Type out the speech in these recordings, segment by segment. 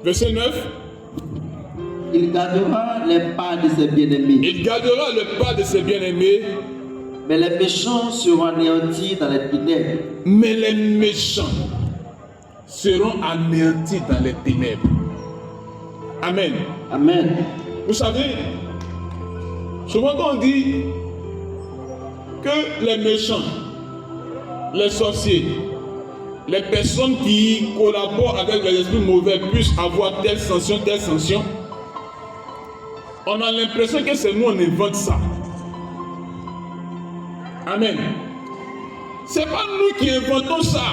Verset 9. Il gardera les pas de ses bien-aimés. Il gardera le pas de ses bien-aimés. Mais les méchants seront anéantis dans les ténèbres. Mais les méchants seront anéantis dans les ténèbres. Amen. Amen. Vous savez, souvent quand on dit que les méchants, les sorciers, les personnes qui collaborent avec les esprits mauvais puissent avoir telle sanction, on a l'impression que c'est nous on invente ça. Amen. C'est pas nous qui inventons ça.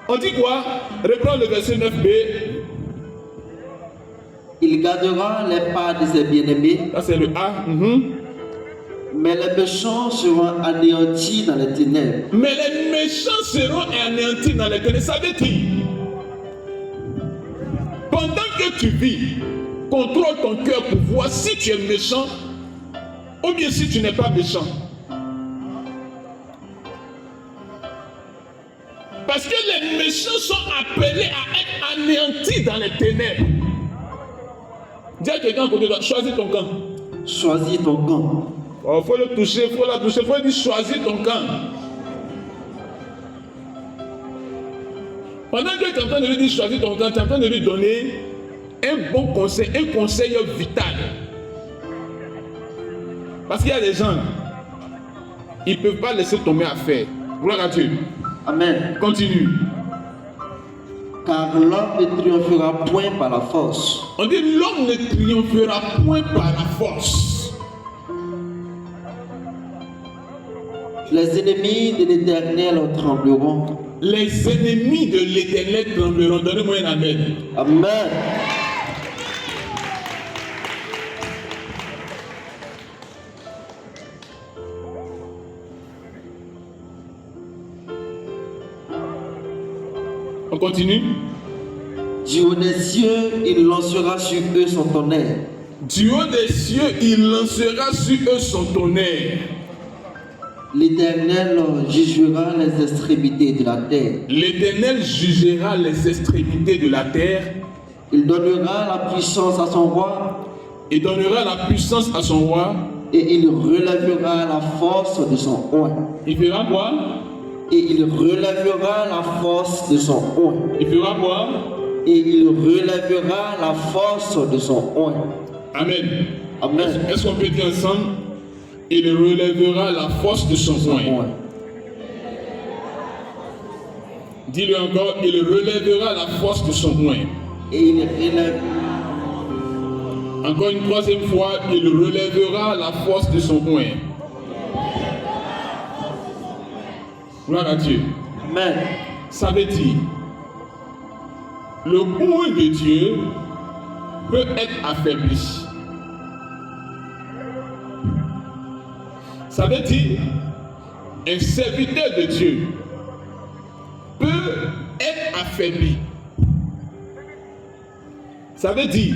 On dit quoi? Reprends le verset 9b. Il gardera les pas de ses bien-aimés. Ça c'est le A. Mais les méchants seront anéantis dans les ténèbres. Mais les méchants seront anéantis dans les ténèbres. Ça veut dire, pendant que tu vis, contrôle ton cœur pour voir si tu es méchant ou bien si tu n'es pas méchant. Parce que les méchants sont appelés à être anéantis dans les ténèbres. Dis à quelqu'un à côté de toi, choisis ton camp. Choisis ton camp. Il faut le toucher, il faut la toucher, il faut dire choisis ton camp. Pendant que tu es en train de lui dire choisis ton camp, tu es en train de lui donner un bon conseil, un conseil vital. Parce qu'il y a des gens, ils ne peuvent pas laisser tomber à faire. Gloire à Dieu. Amen. Continue. Car l'homme ne triomphera point par la force. On dit l'homme ne triomphera point par la force. Les ennemis de l'Éternel trembleront. Les ennemis de l'Éternel trembleront. Donnez-moi un amen. Amen. On continue. Du haut des cieux, il lancera sur eux son tonnerre. Du haut des cieux, il lancera sur eux son tonnerre. L'Éternel jugera les extrémités de la terre. L'Éternel jugera les extrémités de la terre. Il donnera la puissance à son roi. Il donnera la puissance à son roi. Et il relèvera la force de son oint. Il fera quoi? Et il relèvera la force de son oint. Il fera quoi? Et il relèvera la force de son oint. Amen. Amen. Est-ce qu'on peut dire ensemble? Il relèvera la force de son oint. Dis-le encore, il relèvera la force de son oint. Et il relève. Encore une troisième fois, il relèvera la force de son oint. Gloire à Dieu. Amen. Ça veut dire, le oint de Dieu peut être affaibli. Ça veut dire, un serviteur de Dieu peut être affaibli. Ça veut dire,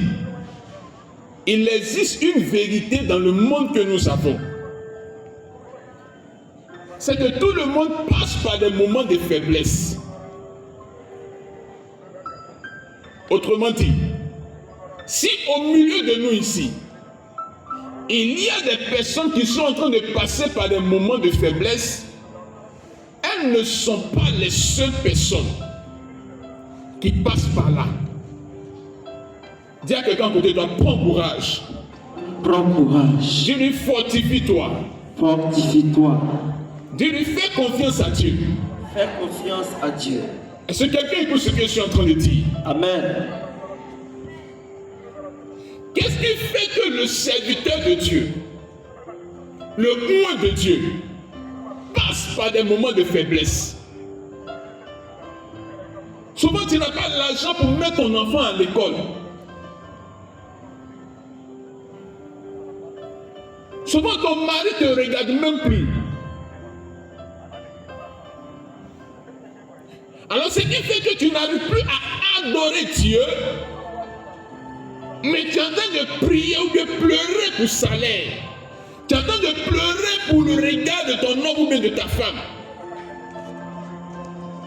il existe une vérité dans le monde que nous avons. C'est que tout le monde passe par des moments de faiblesse. Autrement dit, si au milieu de nous ici, il y a des personnes qui sont en train de passer par des moments de faiblesse, elles ne sont pas les seules personnes qui passent par là. Dis à quelqu'un à côté de toi, prends courage. Prends courage. Dis-lui, fortifie-toi. Fortifie-toi. Dis-lui, fais confiance à Dieu. Fais confiance à Dieu. Est-ce que quelqu'un écoute ce que je suis en train de dire? Amen. Qu'est-ce qui fait que le serviteur de Dieu, le oint de Dieu, passe par des moments de faiblesse? Souvent, tu n'as pas l'argent pour mettre ton enfant à l'école. Souvent, ton mari ne te regarde même plus. Alors, ce qui fait que tu n'arrives plus à adorer Dieu, mais tu es en train de prier ou de pleurer pour salaire. Tu es en train de pleurer pour le regard de ton homme ou bien de ta femme.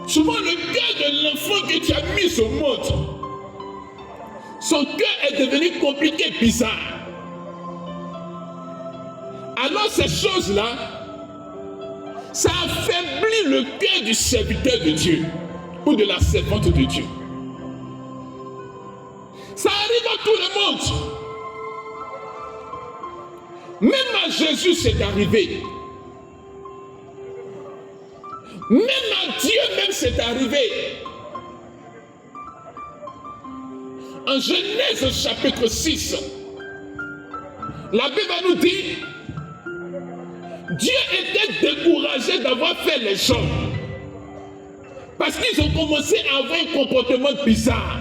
Souvent, le cœur de l'enfant enfant que tu as mis au monde, son cœur est devenu compliqué, bizarre. Alors ces choses-là, ça affaiblit le cœur du serviteur de Dieu ou de la servante de Dieu. Ça arrive à tout le monde. Même à Jésus, c'est arrivé. Même à Dieu, même c'est arrivé. En Genèse chapitre 6, la Bible nous dit, Dieu était découragé d'avoir fait les hommes. Parce qu'ils ont commencé à avoir un comportement bizarre.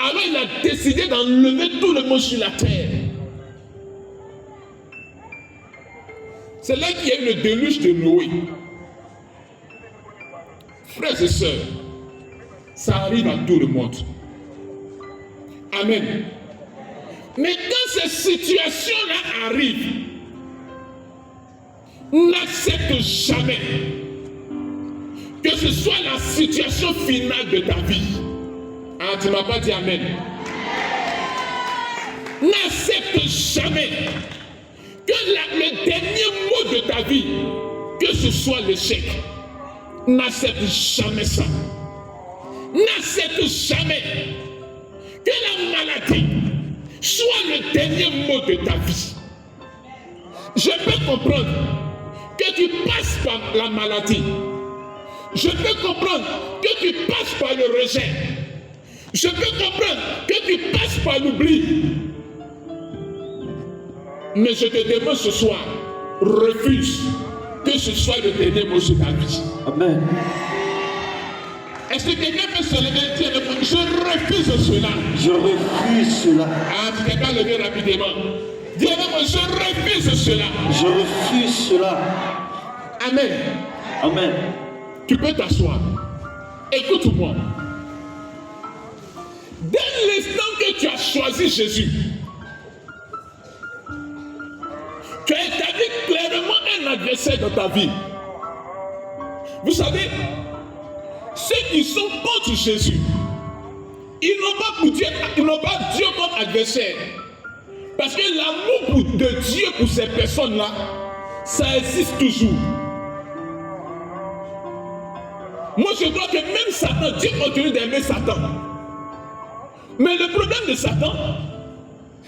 Alors il a décidé d'enlever tout le monde sur la terre. C'est là qu'il y a eu le déluge de Noé. Frères et sœurs, ça arrive à tout le monde. Amen. Mais quand ces situations-là arrivent, n'accepte jamais que ce soit la situation finale de ta vie. Ah, tu ne m'as pas dit amen. N'accepte jamais que le dernier mot de ta vie, que ce soit l'échec. N'accepte jamais ça. N'accepte jamais que la maladie soit le dernier mot de ta vie. Je peux comprendre que tu passes par la maladie. Je peux comprendre que tu passes par le rejet. Je peux comprendre que tu passes par l'oubli. Mais je te demande ce soir, refuse que ce soit le dernier mot de ta vie. Amen. Est-ce que quelqu'un peut se lever et dire, je refuse cela? Je refuse cela. Ah, tu t'es pas levé rapidement. Dis-moi, je refuse cela. Je refuse cela. Amen. Amen. Tu peux t'asseoir. Écoute-moi. Dès l'instant que tu as choisi Jésus, tu as établi clairement un adversaire dans ta vie. Vous savez, ceux qui sont contre Jésus, ils n'ont pas Dieu comme adversaire. Parce que l'amour de Dieu pour ces personnes-là, ça existe toujours. Moi, je crois que même Satan, Dieu continue d'aimer Satan. Mais le problème de Satan,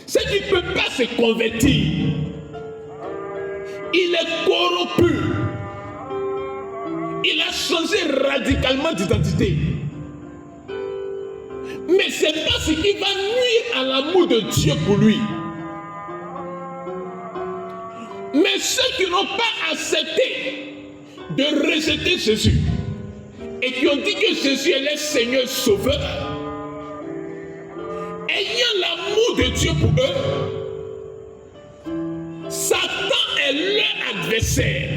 c'est qu'il ne peut pas se convertir. Il est corrompu. Il a changé radicalement d'identité. Mais c'est pas ce qui va nuire à l'amour de Dieu pour lui. Mais ceux qui n'ont pas accepté de rejeter Jésus et qui ont dit que Jésus est le Seigneur Sauveur, ayant l'amour de Dieu pour eux, Satan est leur adversaire.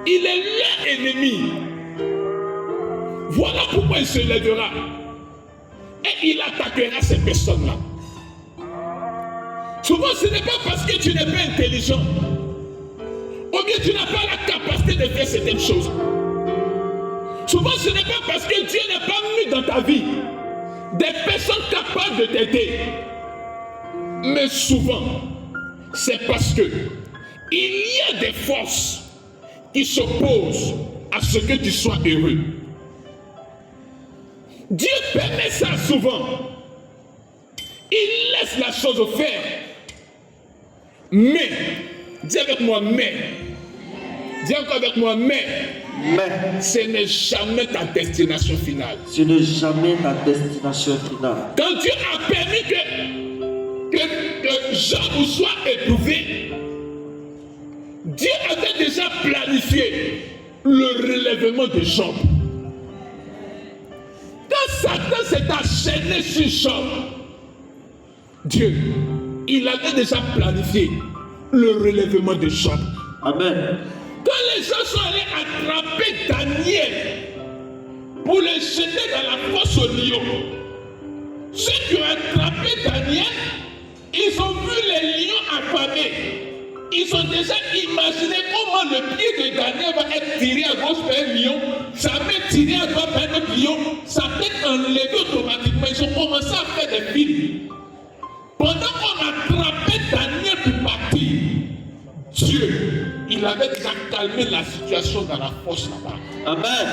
Il est leur ennemi. Voilà pourquoi il se lèvera et il attaquera ces personnes-là. Souvent, ce n'est pas parce que tu n'es pas intelligent ou bien tu n'as pas la capacité de faire certaines choses. Souvent, ce n'est pas parce que Dieu n'a pas mis dans ta vie des personnes capables de t'aider. Mais souvent, c'est parce que il y a des forces qui s'opposent à ce que tu sois heureux. Dieu permet ça souvent. Il laisse la chose faire. Mais, dis avec moi, mais. Dis encore avec moi, mais. Ce n'est jamais ta destination finale. Ce n'est jamais ta destination finale. Quand Dieu a permis que Job soit éprouvé, Dieu avait déjà planifié le relèvement de Job. Quand Satan s'est acharné sur Job, Dieu, il avait déjà planifié le relèvement de Job. Amen. Quand les gens sont allés attraper Daniel pour le jeter dans la fosse au lion, ceux qui ont attrapé Daniel, ils ont vu les lions affamés. Ils ont déjà imaginé comment le pied de Daniel va être tiré à gauche par un lion, sa main tirée à droite par un autre lion, sa tête enlevée automatiquement. Ils ont commencé à faire des films. Pendant qu'on attrapait Daniel pour partir, Dieu, il avait déjà calmé la situation dans la force là-bas. Amen.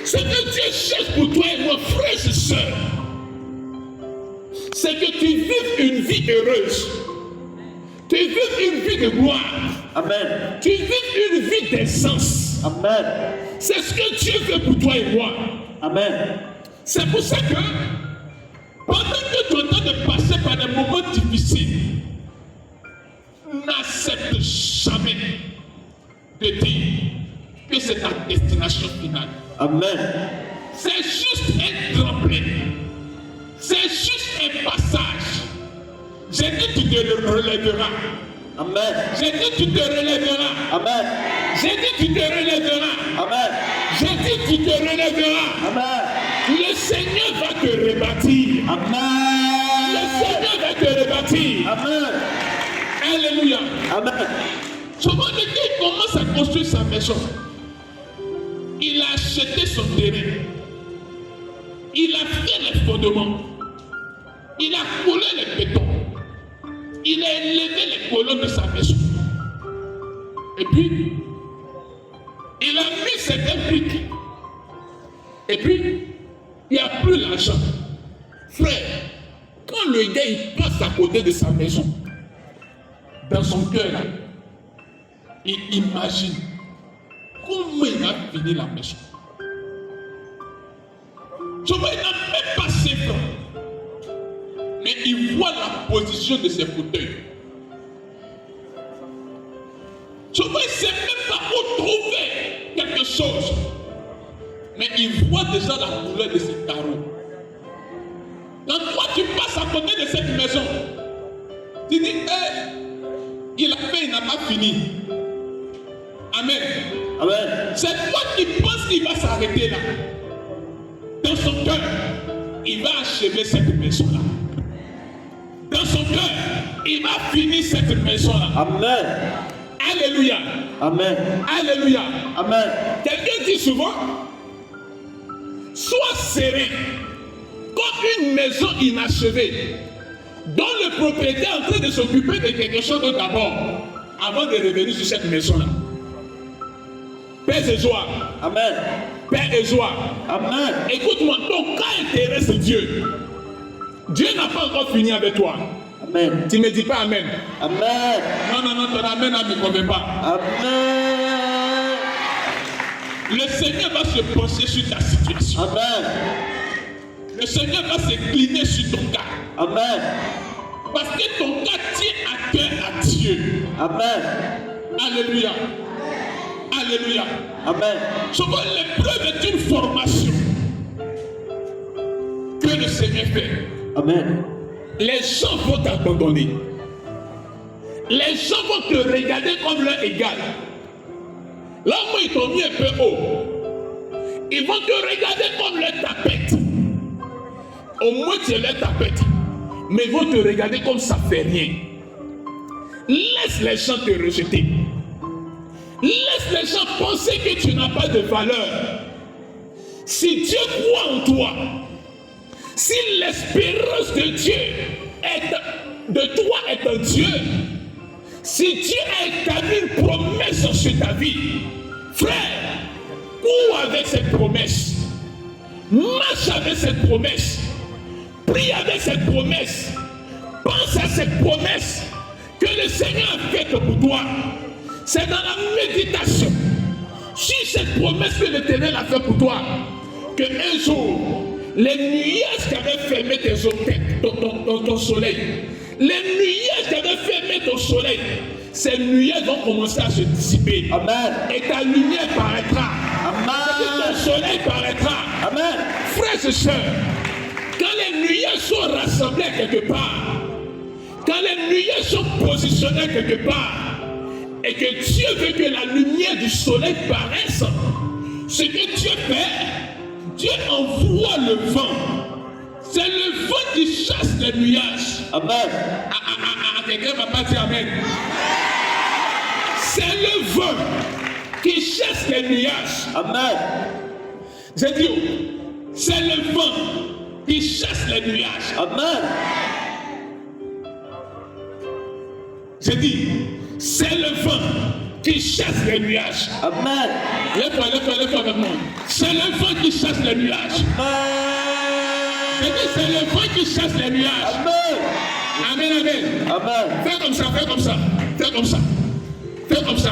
Ce que Dieu cherche pour toi et moi, frères et sœurs, c'est que tu vives une vie heureuse. Tu vives une vie de gloire. Amen. Tu vives une vie d'essence. Amen. C'est ce que Dieu veut pour toi et moi. Amen. C'est pour ça que pendant que tu es en train de passer par des moments difficiles, n'accepte jamais de dire que c'est ta destination finale. Amen. C'est juste un tremplin. C'est juste un passage. J'ai dit tu te relèveras. Amen. J'ai dit tu te relèveras. Amen. J'ai dit tu te relèveras. Amen. J'ai dit tu te relèveras. Amen. Le Seigneur va te rebâtir. Amen. Le Seigneur va te rebâtir. Amen. Alléluia. Amen. Souvent, le gars il commence à construire sa maison. Il a acheté son terrain. Il a fait les fondements. Il a collé les bétons. Il a élevé les colonnes de sa maison. Et puis, il a mis certains briques. Et puis, il n'y a plus l'argent. Frère, quand le gars il passe à côté de sa maison, dans son cœur, là, il imagine comment il va finir la maison. Souvent, il n'a même pas ses francs. Mais il voit la position de ses fauteuils. Souvent, il ne sait même pas où trouver quelque chose. Mais il voit déjà la couleur de ses carreaux. Quand toi, tu passes à côté de cette maison, tu dis, il a fait, il n'a pas fini. Amen. Amen. C'est toi qui penses qu'il va s'arrêter là. Dans son cœur, il va achever cette maison-là. Dans son cœur, il va finir cette maison-là. Amen. Alléluia. Amen. Alléluia. Amen. Quelqu'un dit souvent, sois serein comme une maison inachevée dont le propriétaire est en train de s'occuper de quelque chose d'abord avant de revenir sur cette maison-là. Père et joie. Amen. Père et joie. Amen. Écoute-moi, ton cas intéresse Dieu. Dieu n'a pas encore fini avec toi. Amen. Tu ne me dis pas Amen. Amen. Non, ton Amen ne me convient pas. Amen. Le Seigneur va se pencher sur ta situation. Amen. Le Seigneur va s'incliner sur ton cas. Amen. Parce que ton cas tient à cœur à Dieu. Amen. Alléluia. Alléluia. Amen. Souvent, l'épreuve est une formation que le Seigneur fait. Amen. Les gens vont t'abandonner. Les gens vont te regarder comme leur égal. Là où ils t'ont mis un peu haut, ils vont te regarder comme leur tapette. Au moins tu es leur tapette, mais ils vont te regarder comme ça fait rien. Laisse les gens te rejeter. Laisse les gens penser que tu n'as pas de valeur. Si Dieu croit en toi, si l'espérance de Dieu de toi est un Dieu, si Dieu a établi une promesse sur ta vie, frère, cours avec cette promesse, marche avec cette promesse, prie avec cette promesse, pense à cette promesse que le Seigneur a faite pour toi. C'est dans la méditation sur cette promesse que l'Éternel a faite pour toi que un jour, les nuages qui avaient fermé ton soleil, les nuages qui avaient fermé ton soleil, ces nuages vont commencer à se dissiper. Amen. Et ta lumière paraîtra. Amen. Et ton soleil paraîtra. Amen. Frères et sœurs, quand les nuages sont rassemblés quelque part, quand les nuages sont positionnés quelque part, et que Dieu veut que la lumière du soleil paraisse, ce que Dieu fait, Dieu envoie le vent. C'est le vent qui chasse les nuages. Amen. Ah, quelqu'un va pas dire amen. C'est le vent qui chasse les nuages. Amen. J'ai dit, c'est le vent qui chasse les nuages. Amen. J'ai dit, c'est le vent qui chasse les nuages. Amen. Lève-toi avec moi. C'est le vent qui chasse les nuages. J'ai dit, c'est le vent qui chasse les nuages. Amen. Amen, amen. Amen. Fais comme ça, fais comme ça, fais comme ça, fais comme ça.